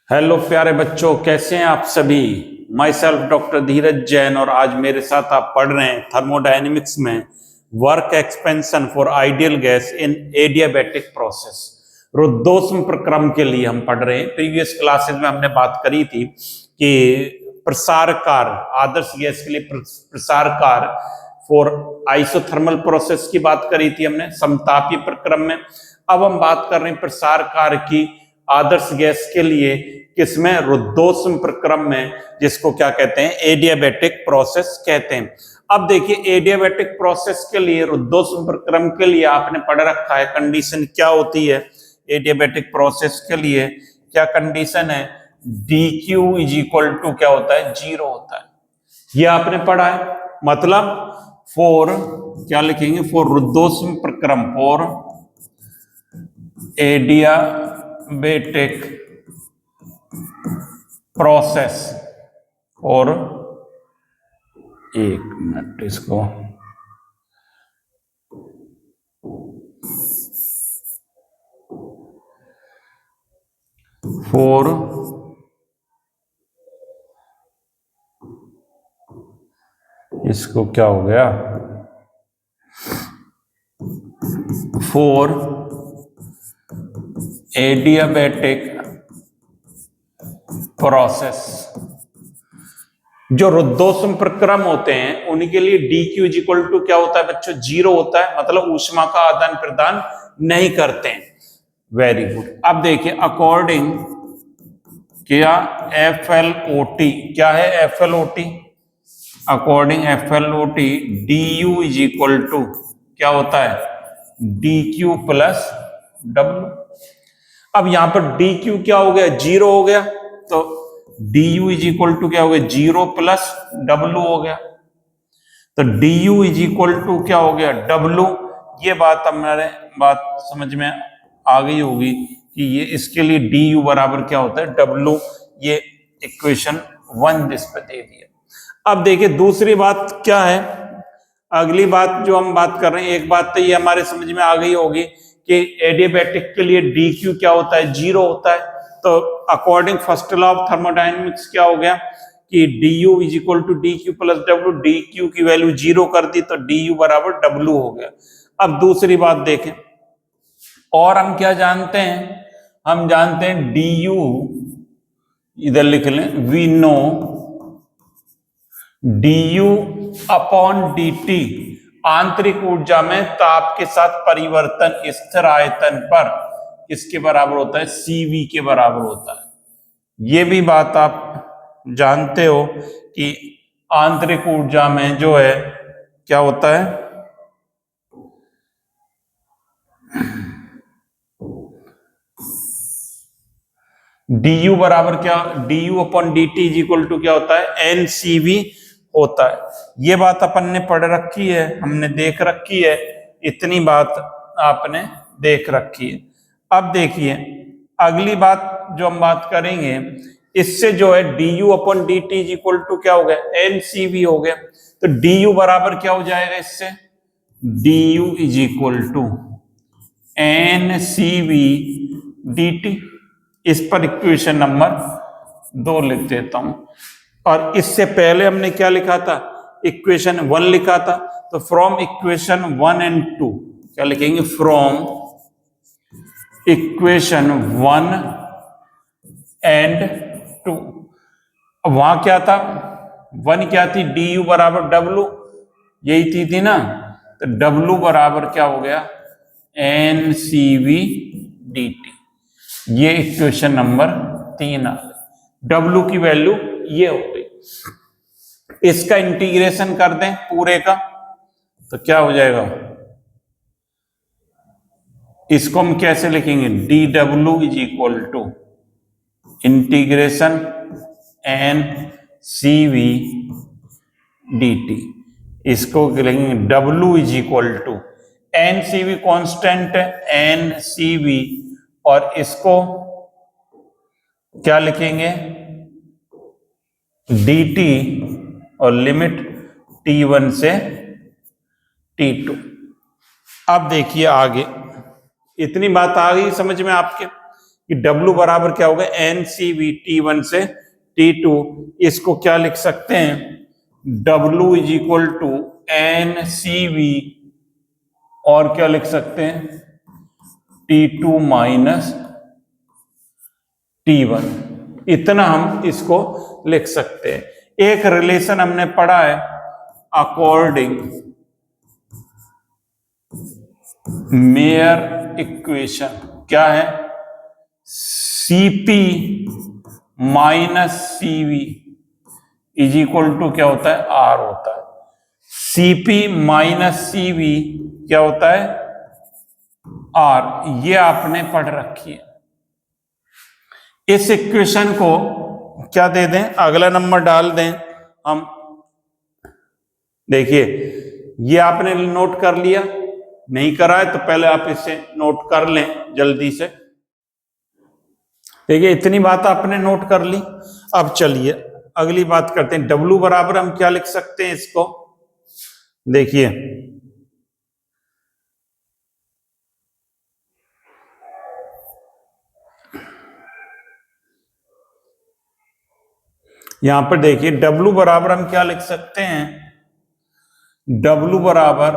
Hello प्यारे बच्चों, कैसे हैं आप सभी। माई सेल्फ डॉक्टर धीरज जैन और आज मेरे साथ आप पढ़ रहे हैं थर्मोडायनेमिक्स में work expansion for ideal gas in adiabatic process. रुद्धोष्म प्रक्रम के लिए हम पढ़ रहे हैं। प्रीवियस क्लासेस में हमने बात करी थी कि प्रसार कार्य, आदर्श गैस के लिए प्रसार कार्य फॉर आइसोथर्मल प्रोसेस की बात करी थी हमने समतापीय प्रक्रम में। अब हम बात कर रहे हैं प्रसार कार्य की आदर्श गैस के लिए, किसमें? रुद्धोष्म प्रक्रम में, जिसको क्या कहते हैं? एडियाबैटिक प्रोसेस कहते हैं। अब देखिए, एडियाबैटिक प्रोसेस के लिए, रुद्धोष्म प्रक्रम के लिए आपने पढ़ रखा है कंडीशन क्या होती है। एडियाबैटिक प्रोसेस के लिए क्या कंडीशन है? dq इज इक्वल टू क्या होता है? 0 होता है। ये आपने पढ़ा है। मतलब फॉर क्या लिखेंगे? फॉर रुद्धोष्म प्रक्रम, फॉर एडियाबैटिक प्रोसेस, और एक मिनट इसको फॉर इसको क्या हो गया? फॉर एडियाबैटिक प्रोसेस, जो रुद्धोष्म प्रक्रम होते हैं उन्हीं के लिए dq इज इक्वल टू क्या होता है बच्चों? 0 होता है। मतलब ऊष्मा का आदान प्रदान नहीं करते हैं। Very good. अब देखिए, अकॉर्डिंग क्या FLOT क्या है? FLOT according FLOT du is equal to क्या होता है? dq plus w। अब यहां पर dq क्या हो गया? 0 हो गया, तो du इज इक्वल टू क्या हो गया? 0 प्लस w हो गया। तो du इज इक्वल टू क्या हो गया? w। ये बात हमारे बात समझ में आ गई होगी कि ये इसके लिए du बराबर क्या होता है? w। ये इक्वेशन 1 जिस पे दे दिया। अब देखिए दूसरी बात क्या है। अगली बात जो हम बात कर रहे हैं, एक बात तो ये हमारे समझ में आ गई होगी कि एडियाबैटिक के लिए dq क्या होता है? 0 होता है। तो according first law of thermodynamics क्या हो गया कि du is equal to dq plus w। dq की वैल्यू 0 कर दी तो du बराबर w हो गया। अब दूसरी बात देखें, और हम क्या जानते हैं? हम जानते हैं du, इधर लिख लें, we know du upon dt आंतरिक ऊर्जा में ताप के साथ परिवर्तन स्थिर आयतन पर किसके बराबर होता है? cv के बराबर होता है। ये भी बात आप जानते हो कि आंतरिक ऊर्जा में जो है क्या होता है? du बराबर क्या? du upon dt is equal to क्या होता है? ncv होता है। ये बात अपन ने पढ़ रखी है, हमने देख रखी है, इतनी बात आपने देख रखी है। अब देखिए अगली बात जो हम बात करेंगे, इससे जो है du upon dt is equal to क्या हो गया? ncv हो गया। तो du बराबर क्या हो जाएगा इससे? du is equal to ncv dt। इस पर इक्वेशन नंबर 2 लिख देता हूं। और इससे पहले हमने क्या लिखा था? इक्वेशन 1 लिखा था। तो फ्रॉम इक्वेशन 1 एंड 2 क्या लिखेंगे? From equation 1 and 2। वहां क्या था? 1 क्या थी? du बराबर w, यही थी ना। तो w बराबर क्या हो गया? ncv dt। ये इक्वेशन नंबर 3 आ गई। w की वैल्यू ये हो गई। इसका इंटीग्रेशन कर दें पूरे का तो क्या हो जाएगा? इसको हम कैसे लिखेंगे? dw is equal to integration ncv dt। इसको लिखेंगे w is equal to ncv constant है ncv, और इसको क्या लिखेंगे? dt और लिमिट t1 से t2। अब देखिए आगे, इतनी बात आ गई समझ में आपके कि W बराबर क्या होगा NCV T1 से T2। इसको क्या लिख सकते हैं, W is equal to NCV और क्या लिख सकते हैं T2 माइनस T1। इतना हम इसको लिख सकते हैं। एक रिलेशन हमने पढ़ा है अकॉर्डिंग मेयर इक्वेशन, क्या है CP minus CV is equal to क्या होता है R होता है। CP माइनस CV क्या होता है R, ये आपने पढ़ रखी है। इस इक्वेशन को क्या दे दें, अगला नंबर डाल दें हम। देखिए ये आपने नोट कर लिया, नहीं करा है तो पहले आप इसे नोट कर लें जल्दी से। देखिए इतनी बात आपने नोट कर ली। अब चलिए अगली बात करते हैं। W बराबर हम क्या लिख सकते हैं इसको, देखिए यहां पर देखिए W बराबर हम क्या लिख सकते हैं, W बराबर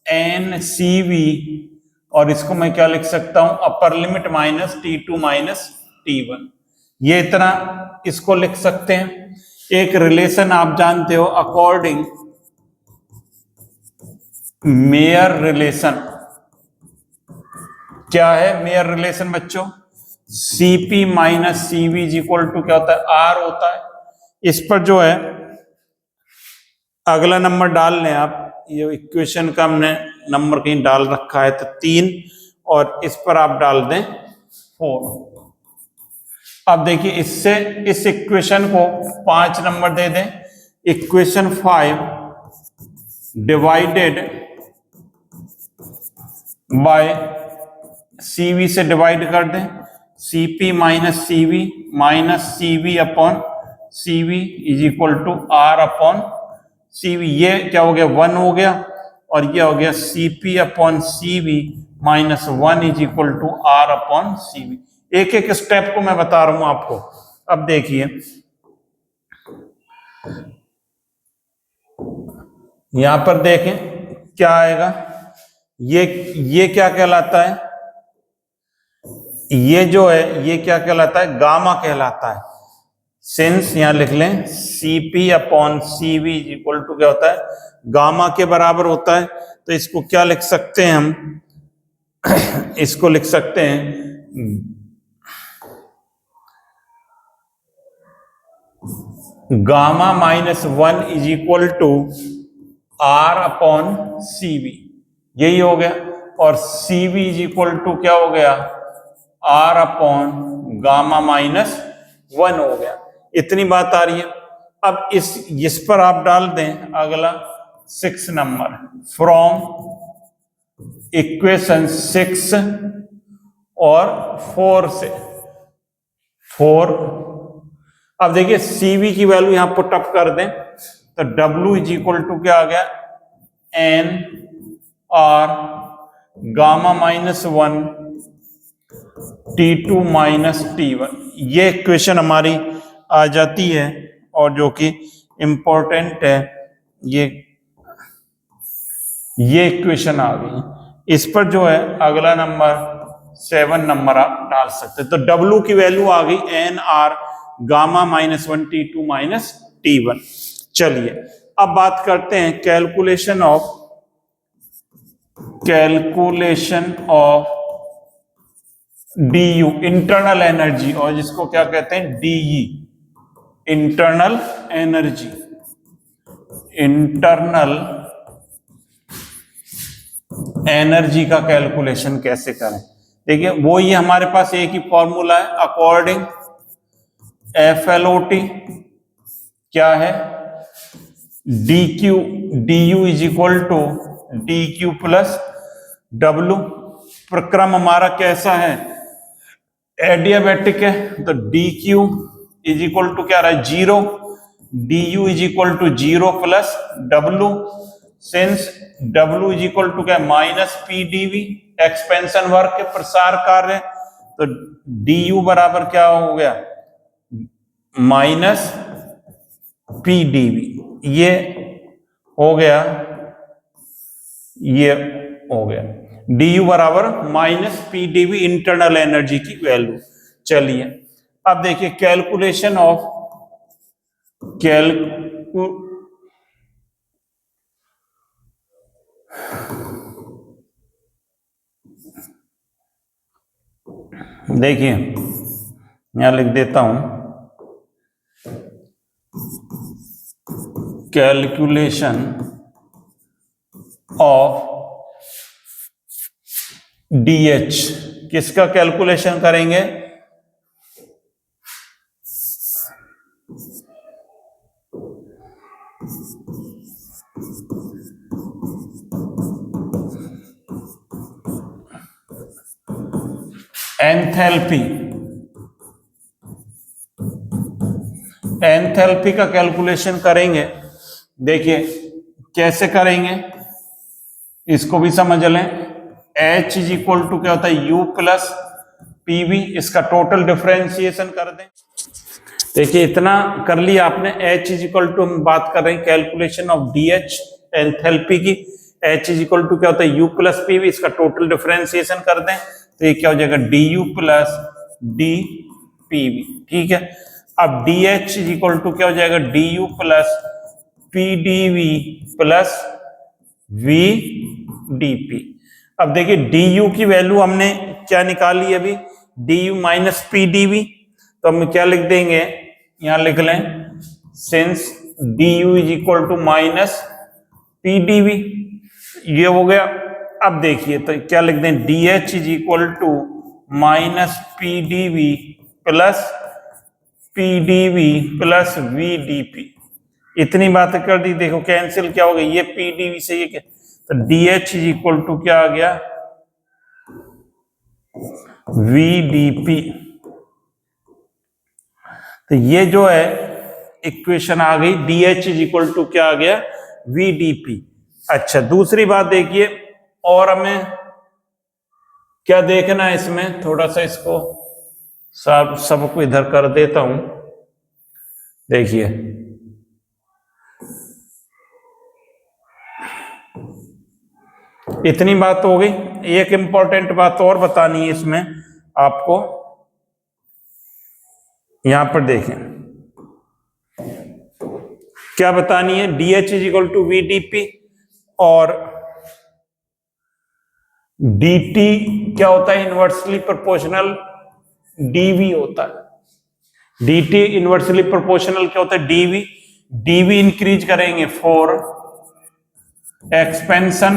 NCV और इसको मैं क्या लिख सकता हूं upper limit minus T2 minus T1। ये इतना इसको लिख सकते हैं। एक रिलेशन आप जानते हो अकॉर्डिंग मेयर रिलेशन, क्या है मेयर रिलेशन बच्चों, CP minus CV is equal to क्या होता है R होता है। इस पर जो है अगला नंबर डाल लें आप, ये इक्वेशन का हमने नंबर कहीं डाल रखा है तो 3 और इस पर आप डाल दें 4। अब देखिए इससे इस इक्वेशन को 5 नंबर दे दें। इक्वेशन 5 डिवाइडेड बाय CV से डिवाइड कर दें, CP minus CV upon CV is equal to R upon CV। ये क्या हो गया 1 हो गया और ये हो गया CP upon CV minus 1 is equal to R upon CV। एक एक स्टेप को मैं बता रहा हूं आपको। अब देखिए यहां पर देखें क्या आएगा, ये क्या कहलाता है, ये जो है ये क्या कहलाता है गामा कहलाता है। सिंस यहां लिख लें CP upon CV is equal to क्या होता है गामा के बराबर होता है। तो इसको क्या लिख सकते हैं हम इसको लिख सकते हैं gamma minus 1 is equal to R upon CV, यही हो गया। और CV इज इक्वल टू क्या हो गया R अपॉन गामा माइनस 1 हो गया। इतनी बात आ रही है। अब इस पर आप डाल दें अगला 6 नंबर फ्रॉम इक्वेशन 6 और 4 से 4। अब देखिए CV की वैल्यू यहां पुट अप कर दें तो W इज इक्वल टू क्या आ गया N R gamma minus 1 T2 minus T1। ये इक्वेशन हमारी आ जाती है और जो कि इंपॉर्टेंट है, ये इक्वेशन आ गई। इस पर जो है अगला नंबर 7 नंबर आप डाल सकते हैं। तो W की वैल्यू आ गई N R gamma minus 1 T2 minus T1। चलिए अब बात करते हैं calculation of DU internal energy, और जिसको क्या कहते हैं DE इंटरनल एनर्जी का कैलकुलेशन कैसे करें। देखिए वो ही हमारे पास एक ही फॉर्मूला है अकॉर्डिंग FLOT, क्या है DU is equal to DQ plus W। प्रक्रम हमारा कैसा है एडियाबैटिक है, तो DQ इज इक्वल टू क्या रहा है 0, DU is equal to 0 plus W। Since W is equal to क्या माइनस PdV एक्सपेंशन वर्क के प्रसार कार्य, तो डी यू बराबर क्या हो गया, माइनस पी डी वी, ये हो गया, ये हो गया डी यू बराबर minus P D V internal energy की वैल्यू। चलिए अब देखिए कैलकुलेशन ऑफ देखिए यहां लिख देता हूं, कैलकुलेशन ऑफ डीएच, किसका कैलकुलेशन करेंगे, एंथैल्पी, एंथैल्पी का कैलकुलेशन करेंगे। देखिए कैसे करेंगे इसको भी समझ लें। H इज इक्वल टू क्या होता है, U प्लस पी वी, इसका टोटल डिफरेंशिएशन कर दें। देखिए इतना कर लिया आपने। H इज इक्वल टू, हम बात कर रहे हैं कैलकुलेशन ऑफ DH एंथैल्पी की। H इज इक्वल टू क्या होता है, U प्लस पी वी, इसका टोटल डिफरेंशिएशन कर दें तो ये क्या हो जाएगा, DU plus D P V. ठीक है, अब DH इज इक्वल टू क्या हो जाएगा, DU plus P D V plus V D P. अब देखिए DU की वैल्यू हमने क्या निकाली अभी, DU minus P D V, तो हम क्या लिख देंगे, यहां लिख लें since DU is equal to minus P D V, ये हो गया। अब देखिए तो क्या लिख दें, DH is equal to minus P D V plus P D V plus V D P. इतनी बात कर दी, देखो कैंसिल क्या हो गया, ये पी डी वी से ये क्या, तो DH इज इक्वल टू क्या आ गया, वी डी पी। तो ये जो है इक्वेशन आ गई, DH इज इक्वल टू क्या आ गया, वी डी पी। अच्छा दूसरी बात देखिए, और हमें क्या देखना है इसमें, थोड़ा सा इसको सबको इधर कर देता हूं। देखिए इतनी बात हो गई, एक इंपॉर्टेंट बात और बतानी है इसमें आपको, यहां पर देखें क्या बतानी है, DH is equal to V D P और DT क्या होता है, इनवर्सली प्रोपोर्शनल DV होता है। DT इनवर्सली प्रोपोर्शनल क्या होता है, DV। DV इंक्रीज करेंगे फॉर एक्सपेंशन,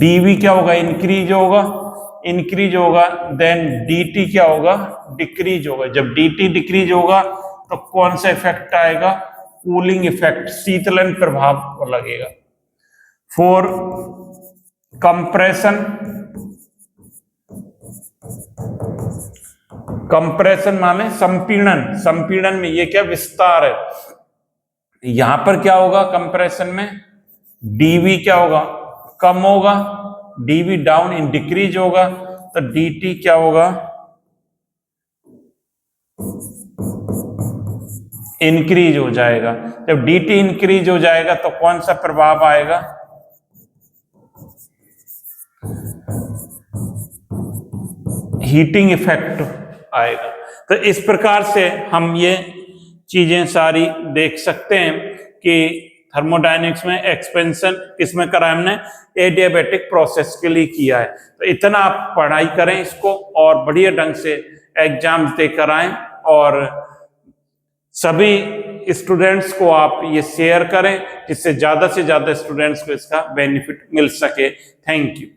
DV क्या होगा, इंक्रीज होगा, इंक्रीज होगा, देन DT क्या होगा, डिक्रीज होगा। जब DT डिक्रीज होगा तो कौन सा इफेक्ट आएगा, कूलिंग इफेक्ट, शीतलन प्रभाव लगेगा। फॉर कंप्रेशन, कंप्रेशन माने संपीड़न, संपीड़न में ये क्या विस्तार है, यहां पर क्या होगा कंप्रेशन में, DV क्या होगा, कम होगा, DV डाउन इन डिक्रीज होगा, तो DT क्या होगा, इंक्रीज हो जाएगा। जब DT इंक्रीज हो जाएगा तो कौन सा प्रभाव आएगा, हीटिंग इफेक्ट आएगा। तो इस प्रकार से हम ये चीजें सारी देख सकते हैं कि थर्मोडायनेमिक्स में एक्सपेंशन किसमें करा है हमने, एडियाबैटिक प्रोसेस के लिए किया है। तो इतना आप पढ़ाई करें इसको और बढ़िया ढंग से एग्जाम देकर आएं और सभी स्टूडेंट्स को आप ये शेयर करें जिससे ज्यादा से ज्यादा स्टूडेंट्स को इसका बेनिफिट मिल सके। Thank you.